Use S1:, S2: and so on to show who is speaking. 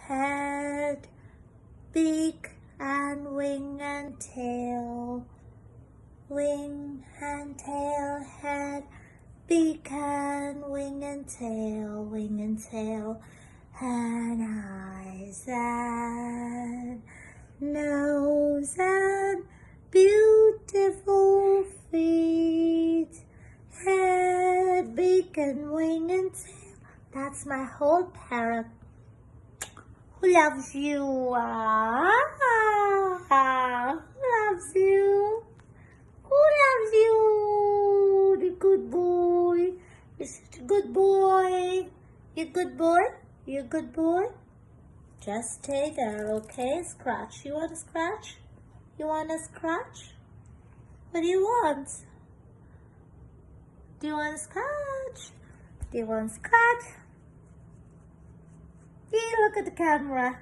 S1: head, beak and wing and tail, wing and tail, head, beak and wing and tail, and eyes and nose and beautiful feet, head, beak and wing and tail. That's my whole parrot. Who loves you? Who loves you? Who loves you? The good boy. You're such a good boy. You good boy? You a good boy? Just stay there, okay? Scratch. You want to scratch? You want to scratch? What do you want? Do you want to scratch? Do you want to scratch? Yeah, look at the camera.